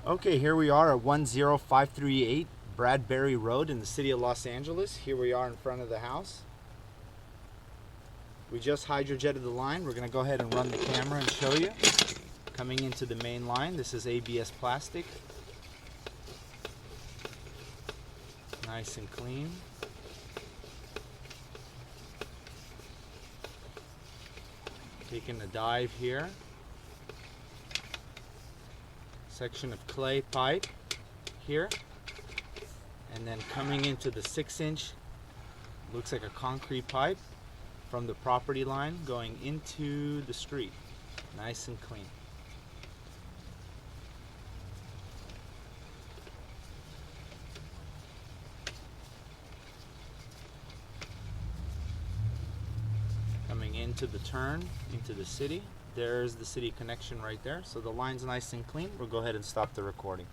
Okay, here we are at 10538 Bradbury Road in the city of Los Angeles. Here we are in front of the house. We just hydrojetted the line. We're going to go ahead and run the camera and show you. Coming into the main line, this is ABS plastic. Nice and clean. Taking a dive here. Section of clay pipe here, and then coming into the 6-inch, looks like a concrete pipe from the property line going into the street. Nice and clean. Coming into the turn into the city. There's the city connection right there. So the line's nice and clean. We'll go ahead and stop the recording.